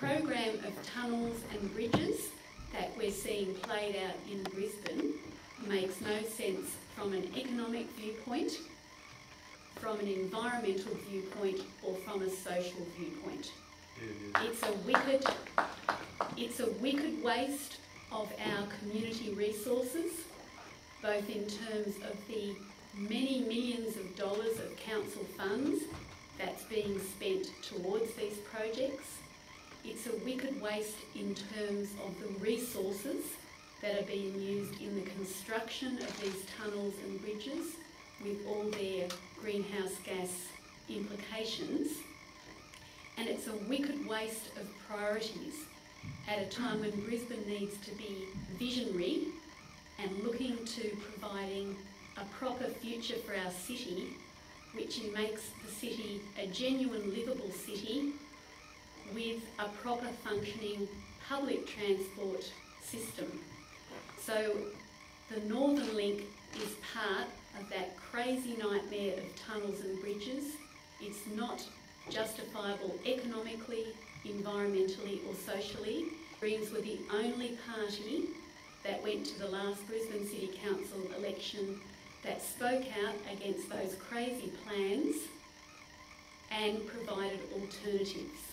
program of tunnels and bridges that we're seeing played out in Brisbane makes no sense from an economic viewpoint, from an environmental viewpoint, or from a social viewpoint. It's a wicked waste of our community resources, both in terms of the many millions of dollars of council funds that's being spent towards these projects. It's a wicked waste in terms of the resources that are being used in the construction of these tunnels and bridges, with all their greenhouse gas implications. And it's a wicked waste of priorities at a time when Brisbane needs to be visionary and looking to providing a proper future for our city, which makes the city a genuine livable city with a proper functioning public transport system. So the Northern Link is part of that crazy nightmare of tunnels and bridges. It's not justifiable economically, environmentally or socially. Greens were the only party that went to the last Brisbane City Council election that spoke out against those crazy plans and provided alternatives.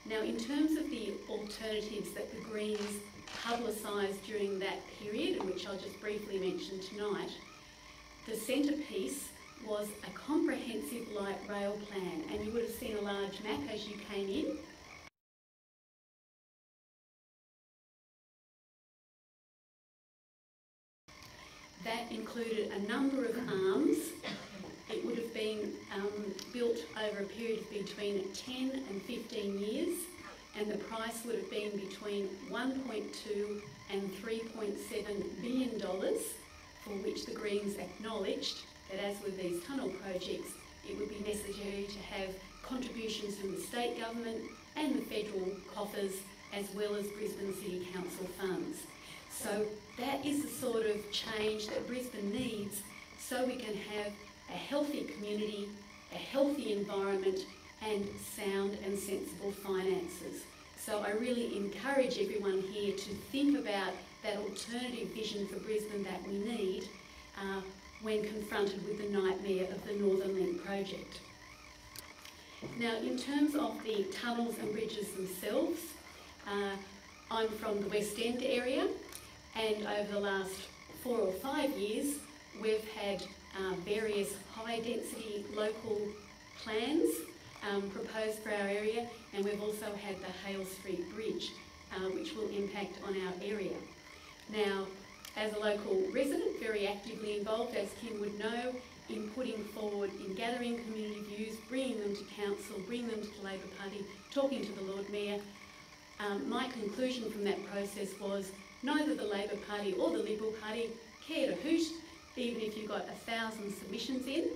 Now, in terms of the alternatives that the Greens publicised during that period, which I'll just briefly mention tonight, the centrepiece was a comprehensive light rail plan, and you would have seen a large map as you came in. That included a number of arms. It would have been built over a period of between 10 and 15 years, and the price would have been between $1.2 and $3.7 billion, for which the Greens acknowledged that, as with these tunnel projects, it would be necessary to have contributions from the state government and the federal coffers, as well as Brisbane City Council funds. So that is the sort of change that Brisbane needs so we can have a healthy community, a healthy environment and sound and sensible finances. So I really encourage everyone here to think about that alternative vision for Brisbane that we need when confronted with the nightmare of the Northern Link project. Now, in terms of the tunnels and bridges themselves, I'm from the West End area, and over the last 4 or 5 years we've had various high-density local plans proposed for our area, and we've also had the Hale Street Bridge, which will impact on our area. Now, as a local resident, very actively involved, as Kim would know, in putting forward, in gathering community views, bringing them to council, bringing them to the Labor Party, talking to the Lord Mayor, my conclusion from that process was neither the Labor Party or the Liberal Party cared a hoot, even if you got 1,000 submissions in.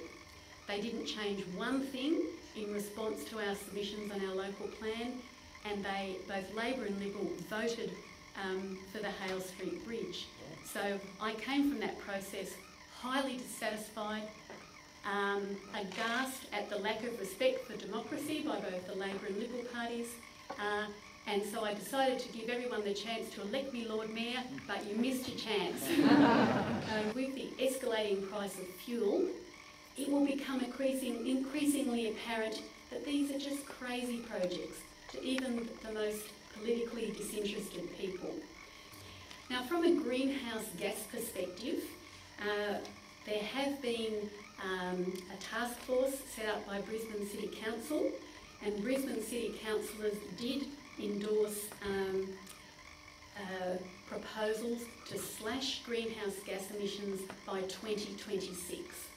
They didn't change one thing in response to our submissions on our local plan, and they, both Labor and Liberal, voted for the Hale Street Bridge. So I came from that process highly dissatisfied, aghast at the lack of respect for democracy by both the Labor and Liberal parties, and so I decided to give everyone the chance to elect me Lord Mayor, but you missed your chance. With the escalating price of fuel, it will become increasingly apparent that these are just crazy projects to even the most politically disinterested people. Now, from a greenhouse gas perspective, there have been a task force set up by Brisbane City Council, and Brisbane City councillors did endorse proposals to slash greenhouse gas emissions by 2026.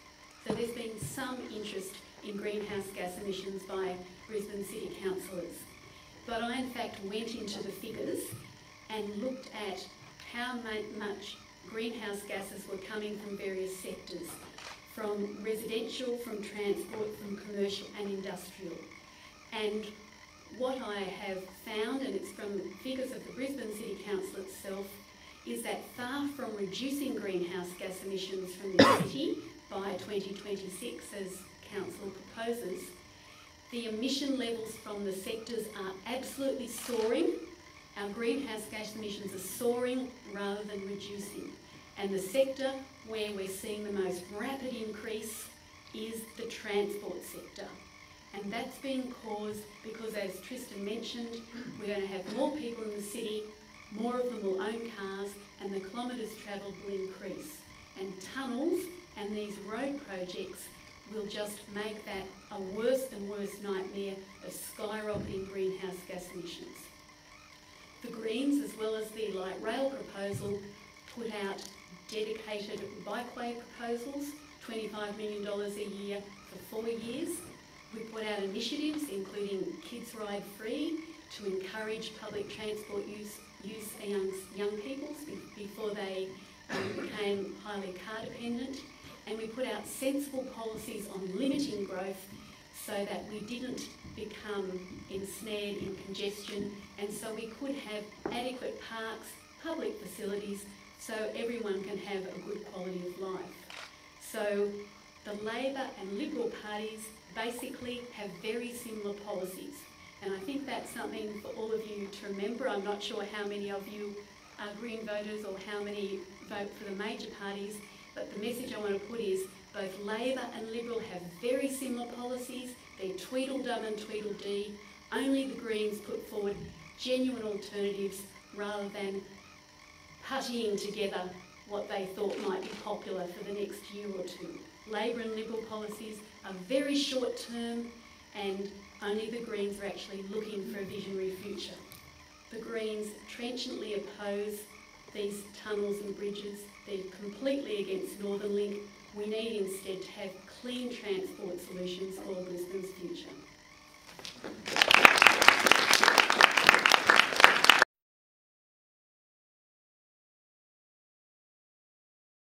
So there's been some interest in greenhouse gas emissions by Brisbane City councillors. But I in fact went into the figures and looked at how much greenhouse gases were coming from various sectors, from residential, from transport, from commercial and industrial. And what I have found, and it's from figures of the Brisbane City Council itself, is that far from reducing greenhouse gas emissions from the city by 2026, as Council proposes, The emission levels from the sectors are absolutely soaring. Our greenhouse gas emissions are soaring rather than reducing. And the sector where we're seeing the most rapid increase is the transport sector. And that's being caused because, as Tristan mentioned, we're going to have more people in the city, more of them will own cars, and the kilometres travelled will increase. And tunnels and these road projects will just make that a worse and worse nightmare of skyrocketing greenhouse gas emissions. The Greens, as well as the light rail proposal, put out dedicated bikeway proposals, $25 million a year for 4 years. We put out initiatives including Kids Ride Free to encourage public transport use amongst young people before they became highly car dependent. And we put out sensible policies on limiting growth so that we didn't become ensnared in congestion, and so we could have adequate parks, public facilities, so everyone can have a good quality of life. So the Labor and Liberal parties basically have very similar policies, and I think that's something for all of you to remember. I'm not sure how many of you are Green voters or how many vote for the major parties, but the message I want to put is both Labor and Liberal have very similar policies. They're Tweedledum and Tweedledee. Only the Greens put forward genuine alternatives rather than puttying together what they thought might be popular for the next year or two. Labor and Liberal policies are very short term, and only the Greens are actually looking for a visionary future. The Greens trenchantly oppose these tunnels and bridges. They're completely against Northern Link. We need instead to have clean transport solutions for Brisbane's